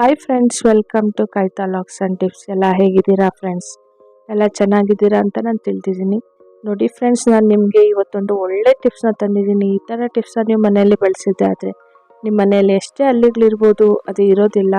Hi friends, welcome to Kavitha logs and tips. ಎಲ್ಲ ಹೇಗಿದ್ದೀರಾ friends? ಎಲ್ಲ ಚೆನ್ನಾಗಿದ್ದೀರಾ ಅಂತ ನಾನು ತಿಳಿದಿದ್ದೀನಿ. ನೋಡಿ ಫ್ರೆಂಡ್ಸ್, ನಾನು ನಿಮಗೆ ಇವತ್ತೊಂದು ಒಳ್ಳೆ ಟಿಪ್ಸ್ನ ತಂದಿದ್ದೀನಿ. ಈ ಥರ ಟಿಪ್ಸ್ನ ನೀವು ಮನೆಯಲ್ಲಿ ಬಳಸಿದ್ದೆ ಆದರೆ ನಿಮ್ಮ ಮನೆಯಲ್ಲಿ ಎಷ್ಟೇ ಹಳ್ಳಿಗಳಿರ್ಬೋದು, ಅದು ಇರೋದಿಲ್ಲ.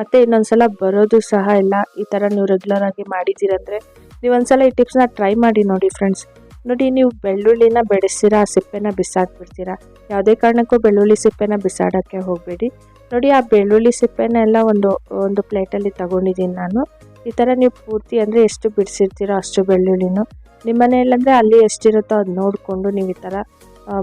ಮತ್ತು ಇನ್ನೊಂದ್ಸಲ ಬರೋದು ಸಹ ಇಲ್ಲ. ಈ ಥರ ನೀವು ರೆಗ್ಯುಲರ್ ಆಗಿ ಮಾಡಿದ್ದೀರಂದರೆ ನೀವೊಂದ್ಸಲ ಈ ಟಿಪ್ಸ್ನ ಟ್ರೈ ಮಾಡಿ ನೋಡಿ ಫ್ರೆಂಡ್ಸ್. ನೋಡಿ, ನೀವು ಬೆಳ್ಳುಳ್ಳಿನ ಬೆಳೆಸ್ತೀರಾ, ಆ ಸಿಪ್ಪೆನ ಬಿಸಾಕ್ಬಿಡ್ತೀರಾ. ಯಾವುದೇ ಕಾರಣಕ್ಕೂ ಬೆಳ್ಳುಳ್ಳಿ ಸಿಪ್ಪೆನ ಬಿಸಾಡೋಕ್ಕೆ ಹೋಗಬೇಡಿ. ನೋಡಿ, ಆ ಬೆಳ್ಳುಳ್ಳಿ ಸಿಪ್ಪೆನೆಲ್ಲ ಒಂದು ಪ್ಲೇಟಲ್ಲಿ ತಗೊಂಡಿದ್ದೀನಿ ನಾನು. ಈ ಥರ ನೀವು ಪೂರ್ತಿ ಅಂದರೆ ಎಷ್ಟು ಬಿಡಿಸಿರ್ತೀರೋ ಅಷ್ಟು ಬೆಳ್ಳುಳ್ಳಿನೂ ನಿಮ್ಮ ಮನೆಯಲ್ಲಂದರೆ ಅಲ್ಲಿ ಎಷ್ಟಿರುತ್ತೋ ಅದು ನೋಡಿಕೊಂಡು ನೀವು ಈ ಥರ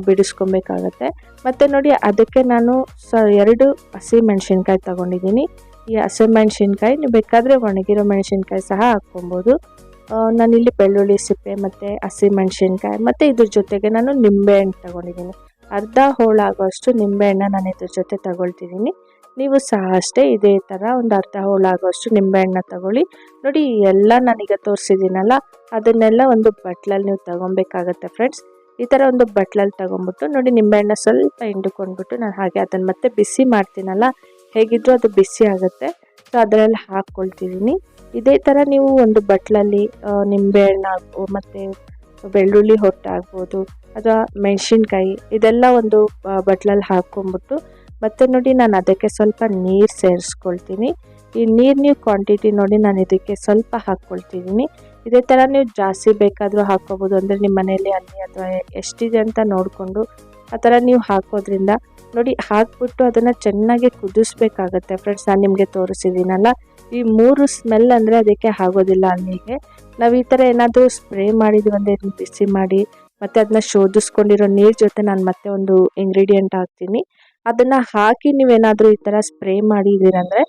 ಬಿಡಿಸ್ಕೊಬೇಕಾಗತ್ತೆ. ಮತ್ತು ನೋಡಿ, ಅದಕ್ಕೆ ನಾನು 2 ಹಸಿ ಮೆಣಸಿನ್ಕಾಯಿ ತಗೊಂಡಿದ್ದೀನಿ. ಈ ಹಸಿ ಮೆಣಸಿನ್ಕಾಯಿ ನೀವು ಬೇಕಾದರೆ ಒಣಗಿರೋ ಮೆಣಸಿನ್ಕಾಯಿ ಸಹ ಹಾಕ್ಕೊಬೋದು. ನಾನಿಲ್ಲಿ ಬೆಳ್ಳುಳ್ಳಿ ಸಿಪ್ಪೆ ಮತ್ತು ಹಸಿ ಮೆಣಸಿನ್ಕಾಯಿ ಮತ್ತು ಇದ್ರ ಜೊತೆಗೆ ನಾನು ನಿಂಬೆಹಣ್ಣು ತಗೊಂಡಿದ್ದೀನಿ. ಅರ್ಧ ಹೋಳಾಗೋಷ್ಟು ನಿಂಬೆಹಣ್ಣು ನಾನು ಇದ್ರ ಜೊತೆ ತಗೊಳ್ತಿದ್ದೀನಿ. ನೀವು ಸಹ ಅಷ್ಟೇ ಇದೇ ಥರ ಒಂದು ಅರ್ಧ ಹೋಳಾಗೋಷ್ಟು ನಿಂಬೆಹಣ್ಣು ತಗೊಳ್ಳಿ. ನೋಡಿ, ಎಲ್ಲ ನಾನೀಗ ತೋರಿಸಿದ್ದೀನಲ್ಲ, ಅದನ್ನೆಲ್ಲ ಒಂದು ಬಟ್ಲಲ್ಲಿ ನೀವು ತಗೊಬೇಕಾಗತ್ತೆ ಫ್ರೆಂಡ್ಸ್. ಈ ಥರ ಒಂದು ಬಟ್ಲಲ್ಲಿ ತಗೊಂಬಿಟ್ಟು ನೋಡಿ, ನಿಂಬೆಹಣ್ಣು ಸ್ವಲ್ಪ ಹಿಂಡ್ಕೊಂಡ್ಬಿಟ್ಟು ನಾನು ಹಾಗೆ ಅದನ್ನು ಮತ್ತೆ ಬಿಸಿ ಮಾಡ್ತೀನಲ್ಲ, ಹೇಗಿದ್ರೂ ಅದು ಬಿಸಿ ಆಗುತ್ತೆ. ಸೊ ಅದರಲ್ಲಿ ಹಾಕ್ಕೊಳ್ತಿದ್ದೀನಿ. ಇದೇ ಥರ ನೀವು ಒಂದು ಬಟ್ಲಲ್ಲಿ ನಿಂಬೆಹಣ್ಣು ಮತ್ತು ಬೆಳ್ಳುಳ್ಳಿ ಹೊಟ್ಟು ಆಗ್ಬೋದು ಅಥವಾ ಮೆಣಸಿನ್ಕಾಯಿ ಇದೆಲ್ಲ ಒಂದು ಬಟ್ಲಲ್ಲಿ ಹಾಕ್ಕೊಂಬಿಟ್ಟು ಮತ್ತು ನೋಡಿ, ನಾನು ಅದಕ್ಕೆ ಸ್ವಲ್ಪ ನೀರು ಸೇರಿಸ್ಕೊಳ್ತೀನಿ. ಈ ನೀವು ಕ್ವಾಂಟಿಟಿ ನೋಡಿ ನಾನು ಇದಕ್ಕೆ ಸ್ವಲ್ಪ ಹಾಕ್ಕೊಳ್ತಿದ್ದೀನಿ. ಇದೇ ಥರ ನೀವು ಜಾಸ್ತಿ ಬೇಕಾದರೂ ಹಾಕ್ಕೋಬೋದು. ಅಂದರೆ ನಿಮ್ಮ ಮನೆಯಲ್ಲಿ ಅಲ್ಲಿ ಅಥವಾ ಎಷ್ಟಿದೆ ಅಂತ ನೋಡಿಕೊಂಡು ಆ ಥರ ನೀವು ಹಾಕೋದ್ರಿಂದ ನೋಡಿ, ಹಾಕ್ಬಿಟ್ಟು ಅದನ್ನು ಚೆನ್ನಾಗಿ ಕುದಿಸ್ಬೇಕಾಗತ್ತೆ ಫ್ರೆಂಡ್ಸ್. ನಾನು ನಿಮಗೆ ತೋರಿಸಿದ್ದೀನಲ್ಲ, ಈ 3 ಸ್ಮೆಲ್ ಅಂದರೆ ಅದಕ್ಕೆ ಆಗೋದಿಲ್ಲ. ಅಲ್ಲಿಗೆ ನಾವು ಈ ಥರ ಏನಾದರೂ ಸ್ಪ್ರೇ ಮಾಡಿದ್ವಿ ಅಂದರೆ ಬಿಸಿ ಮಾಡಿ ಮತ್ತು ಅದನ್ನ ಶೋಧಿಸ್ಕೊಂಡಿರೋ ನೀರು ಜೊತೆ ನಾನು ಮತ್ತೆ ಒಂದು ಇಂಗ್ರೀಡಿಯೆಂಟ್ ಹಾಕ್ತೀನಿ. ಅದನ್ನು ಹಾಕಿ ನೀವೇನಾದರೂ ಈ ಥರ ಸ್ಪ್ರೇ ಮಾಡಿದ್ದೀರಂದರೆ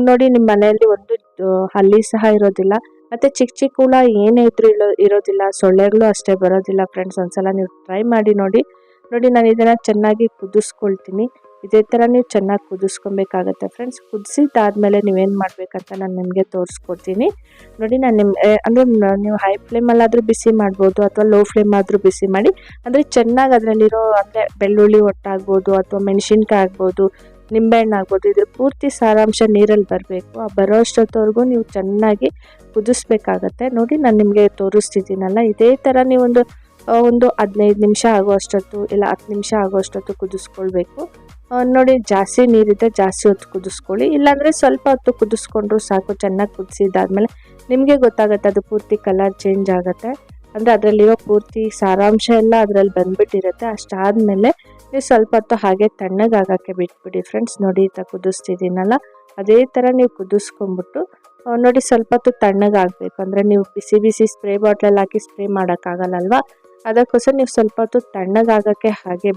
ನೋಡಿ, ನಿಮ್ಮ ಮನೆಯಲ್ಲಿ ಒಂದು ಹಲ್ಲಿ ಸಹ ಇರೋದಿಲ್ಲ ಮತ್ತು ಚಿಕ್ಕ ಚಿಕ್ಕ ಹುಳ ಏನೇ ಇದ್ರೂ ಇರೋದಿಲ್ಲ. ಸೊಳ್ಳೆಗಳು ಅಷ್ಟೇ ಬರೋದಿಲ್ಲ ಫ್ರೆಂಡ್ಸ್. ಒಂದ್ಸಲ ನೀವು ಟ್ರೈ ಮಾಡಿ ನೋಡಿ. ನಾನು ಇದನ್ನು ಚೆನ್ನಾಗಿ ಕುದಿಸ್ಕೊಳ್ತೀನಿ. ಇದೇ ಥರ ನೀವು ಚೆನ್ನಾಗಿ ಕುದಿಸ್ಕೊಬೇಕಾಗತ್ತೆ ಫ್ರೆಂಡ್ಸ್. ಕುದಿಸಿದ್ದಾದಮೇಲೆ ನೀವೇನು ಮಾಡಬೇಕಂತ ನಾನು ನಿಮಗೆ ತೋರಿಸ್ಕೊಡ್ತೀನಿ. ನೋಡಿ, ನಾನು ಅಂದರೆ ನೀವು ಹೈ ಫ್ಲೇಮಲ್ಲಾದರೂ ಬಿಸಿ ಮಾಡ್ಬೋದು ಅಥವಾ ಲೋ ಫ್ಲೇಮ್ ಆದರೂ ಬಿಸಿ ಮಾಡಿ. ಅಂದರೆ ಚೆನ್ನಾಗಿ ಅದರಲ್ಲಿರೋ ಅಂದರೆ ಬೆಳ್ಳುಳ್ಳಿ ಒಟ್ಟಾಗ್ಬೋದು ಅಥವಾ ಮೆಣಸಿನ್ಕಾಯಿ ಆಗ್ಬೋದು, ನಿಂಬೆಹಣ್ಣು ಆಗ್ಬೋದು, ಇದ್ರ ಪೂರ್ತಿ ಸಾರಾಂಶ ನೀರಲ್ಲಿ ಬರಬೇಕು. ಆ ಬರೋ ಅಷ್ಟೊತ್ತವರೆಗೂ ನೀವು ಚೆನ್ನಾಗಿ ಕುದಿಸ್ಬೇಕಾಗತ್ತೆ. ನೋಡಿ, ನಾನು ನಿಮಗೆ ತೋರಿಸ್ತಿದ್ದೀನಲ್ಲ, ಇದೇ ಥರ ನೀವು ಒಂದು 15 ನಿಮಿಷ ಆಗೋಷ್ಟೊತ್ತು ಇಲ್ಲ 10 ನಿಮಿಷ ಆಗೋಷ್ಟೊತ್ತು ಕುದಿಸ್ಕೊಳ್ಬೇಕು. ನೋಡಿ, ಜಾಸ್ತಿ ನೀರಿದ್ದರೆ ಜಾಸ್ತಿ ಹೊತ್ತು ಕುದಿಸ್ಕೊಳ್ಳಿ, ಇಲ್ಲಾಂದರೆ ಸ್ವಲ್ಪ ಹೊತ್ತು ಕುದಿಸ್ಕೊಂಡ್ರೂ ಸಾಕು. ಚೆನ್ನಾಗಿ ಕುದಿಸಿದ್ದಾದಮೇಲೆ ನಿಮಗೆ ಗೊತ್ತಾಗುತ್ತೆ, ಅದು ಪೂರ್ತಿ ಕಲರ್ ಚೇಂಜ್ ಆಗುತ್ತೆ. ಅಂದರೆ ಅದರಲ್ಲಿರೋ ಪೂರ್ತಿ ಸಾರಾಂಶ ಎಲ್ಲ ಅದರಲ್ಲಿ ಬಂದುಬಿಟ್ಟಿರುತ್ತೆ. ಅಷ್ಟಾದಮೇಲೆ ನೀವು ಸ್ವಲ್ಪ ಹೊತ್ತು ಹಾಗೆ ತಣ್ಣಗಾಗೋಕ್ಕೆ ಬಿಟ್ಬಿಡಿ ಫ್ರೆಂಡ್ಸ್. ನೋಡಿ, ಈ ಥರ ಕುದಿಸ್ತಿದ್ದೀನಲ್ಲ, ಅದೇ ಥರ ನೀವು ಕುದಿಸ್ಕೊಂಬಿಟ್ಟು ನೋಡಿ, ಸ್ವಲ್ಪ ಹೊತ್ತು ತಣ್ಣಗಾಗಬೇಕು. ಅಂದರೆ ನೀವು ಬಿಸಿ ಬಿಸಿ ಸ್ಪ್ರೇ ಬಾಟ್ಲಲ್ಲಿ ಹಾಕಿ ಸ್ಪ್ರೇ ಮಾಡೋಕ್ಕಾಗಲ್ಲಲ್ವ, ಅದಕ್ಕೋಸ್ಕರ ನೀವು ಸ್ವಲ್ಪ ಹೊತ್ತು ತಣ್ಣಗಾಗೋಕ್ಕೆ ಹಾಗೆ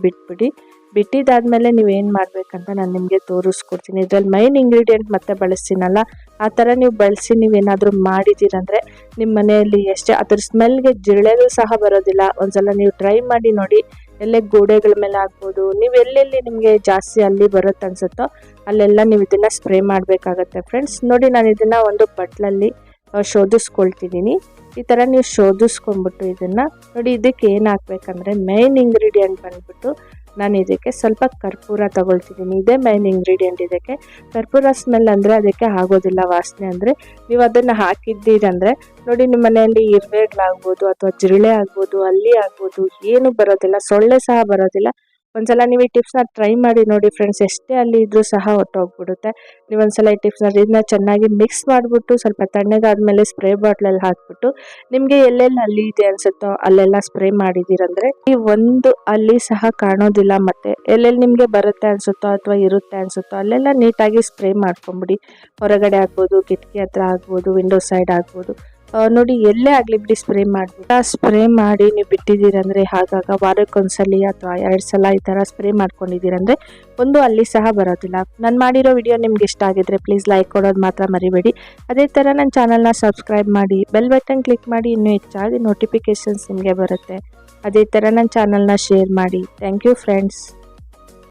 ಬಿಟ್ಟಿದ್ದಾದಮೇಲೆ ನೀವೇನು ಮಾಡಬೇಕಂತ ನಾನು ನಿಮಗೆ ತೋರಿಸ್ಕೊಡ್ತೀನಿ. ಇದರಲ್ಲಿ ಮೈನ್ ಇಂಗ್ರೀಡಿಯೆಂಟ್ ಮತ್ತೆ ಬಳಸ್ತೀನಲ್ಲ, ಆ ಥರ ನೀವು ಬಳಸಿ ನೀವೇನಾದರೂ ಮಾಡಿದ್ದೀರಂದರೆ ನಿಮ್ಮ ಮನೆಯಲ್ಲಿ ಎಷ್ಟೇ ಅದ್ರ ಸ್ಮೆಲ್ಗೆ ಜಿರಳೆಗಳು ಸಹ ಬರೋದಿಲ್ಲ. ಒಂದ್ಸಲ ನೀವು ಟ್ರೈ ಮಾಡಿ ನೋಡಿ. ಎಲ್ಲೇ ಗೋಡೆಗಳ ಮೇಲೆ ಆಗ್ಬೋದು, ನೀವು ಎಲ್ಲೆಲ್ಲಿ ನಿಮಗೆ ಜಾಸ್ತಿ ಅಲ್ಲಿ ಬರುತ್ತೆ ಅನಿಸುತ್ತೋ ಅಲ್ಲೆಲ್ಲ ನೀವು ಇದನ್ನು ಸ್ಪ್ರೇ ಮಾಡಬೇಕಾಗತ್ತೆ ಫ್ರೆಂಡ್ಸ್. ನೋಡಿ, ನಾನು ಇದನ್ನು ಒಂದು ಬಟ್ಲಲ್ಲಿ ಶೋಧಿಸ್ಕೊಳ್ತಿದ್ದೀನಿ. ಈ ಥರ ನೀವು ಶೋಧಿಸ್ಕೊಂಡ್ಬಿಟ್ಟು ಇದನ್ನು ನೋಡಿ, ಇದಕ್ಕೆ ಏನು ಹಾಕ್ಬೇಕಂದ್ರೆ ಮೈನ್ ಇಂಗ್ರೀಡಿಯೆಂಟ್ ಬಂದ್ಬಿಟ್ಟು ನಾನು ಇದಕ್ಕೆ ಸ್ವಲ್ಪ ಕರ್ಪೂರ ತಗೊಳ್ತಿದ್ದೀನಿ. ಇದೇ ಮೈನ್ ಇಂಗ್ರೀಡಿಯೆಂಟ್. ಇದಕ್ಕೆ ಕರ್ಪೂರ ಸ್ಮೆಲ್ ಅಂದರೆ ಅದಕ್ಕೆ ಆಗೋದಿಲ್ಲ, ವಾಸನೆ. ಅಂದರೆ ನೀವು ಅದನ್ನು ಹಾಕಿದ್ದೀರಂದರೆ ನೋಡಿ, ನಿಮ್ಮ ಮನೆಯಲ್ಲಿ ಇರುವೆಗಳಾಗ್ಬೋದು ಅಥವಾ ಜಿರಳೆ ಆಗ್ಬೋದು, ಅಲ್ಲಿ ಆಗ್ಬೋದು, ಏನು ಬರೋದಿಲ್ಲ, ಸೊಳ್ಳೆ ಸಹ ಬರೋದಿಲ್ಲ. ಒಂದ್ಸಲ ನೀವು ಈ ಟಿಪ್ಸ್ನ ಟ್ರೈ ಮಾಡಿ ನೋಡಿ ಫ್ರೆಂಡ್ಸ್. ಎಷ್ಟೇ ಅಲ್ಲಿ ಇದ್ರೂ ಸಹ ಹೊಟ್ಟೋಗ್ಬಿಡುತ್ತೆ. ನೀವೊಂದ್ಸಲ ಈ ಟಿಪ್ಸ್ನ ಇದನ್ನ ಚೆನ್ನಾಗಿ ಮಿಕ್ಸ್ ಮಾಡಿಬಿಟ್ಟು ಸ್ವಲ್ಪ ತಣ್ಣಗಾದ್ಮೇಲೆ ಸ್ಪ್ರೇ ಬಾಟ್ಲಲ್ಲಿ ಹಾಕ್ಬಿಟ್ಟು ನಿಮಗೆ ಎಲ್ಲೆಲ್ಲಿ ಅಲ್ಲಿ ಇದೆ ಅನ್ಸುತ್ತೋ ಅಲ್ಲೆಲ್ಲ ಸ್ಪ್ರೇ ಮಾಡಿದ್ದೀರಂದರೆ ಈ ಒಂದು ಅಲ್ಲಿ ಸಹ ಕಾಣೋದಿಲ್ಲ. ಮತ್ತು ಎಲ್ಲೆಲ್ಲಿ ನಿಮಗೆ ಬರುತ್ತೆ ಅನಿಸುತ್ತೋ ಅಥವಾ ಇರುತ್ತೆ ಅನಿಸುತ್ತೋ ಅಲ್ಲೆಲ್ಲ ನೀಟಾಗಿ ಸ್ಪ್ರೇ ಮಾಡ್ಕೊಂಬಿಡಿ. ಹೊರಗಡೆ ಆಗ್ಬೋದು, ಕಿಟಕಿ ಹತ್ರ ಆಗ್ಬೋದು, ವಿಂಡೋ ಸೈಡ್ ಆಗ್ಬೋದು, ನೋಡಿ, ಎಲ್ಲೇ ಆಗಲಿ ಬಿಡಿ ಸ್ಪ್ರೇ ಮಾಡಿಬಿಟ್ಟು ಸ್ಪ್ರೇ ಮಾಡಿ ನೀವು ಬಿಟ್ಟಿದ್ದೀರಂದರೆ ಆಗಾಗ ವಾರಕ್ಕೊಂದ್ಸಲಿ ಅಥವಾ 2 ಸಲ ಈ ಥರ ಸ್ಪ್ರೇ ಮಾಡ್ಕೊಂಡಿದ್ದೀರಂದರೆ ಒಂದು ಅಲ್ಲಿ ಸಹ ಬರೋದಿಲ್ಲ. ನಾನು ಮಾಡಿರೋ ವಿಡಿಯೋ ನಿಮ್ಗೆ ಇಷ್ಟ ಆಗಿದ್ರೆ ಪ್ಲೀಸ್ ಲೈಕ್ ಕೊಡೋದು ಮಾತ್ರ ಮರಿಬೇಡಿ. ಅದೇ ಥರ ನನ್ನ ಚಾನಲ್ನ ಸಬ್ಸ್ಕ್ರೈಬ್ ಮಾಡಿ, ಬೆಲ್ ಬಟನ್ ಕ್ಲಿಕ್ ಮಾಡಿ, ಇನ್ನೂ ಹೆಚ್ಚಾಗಿ ನೋಟಿಫಿಕೇಷನ್ಸ್ ನಿಮಗೆ ಬರುತ್ತೆ. ಅದೇ ಥರ ನನ್ನ ಚಾನಲ್ನ ಶೇರ್ ಮಾಡಿ. Thank you friends.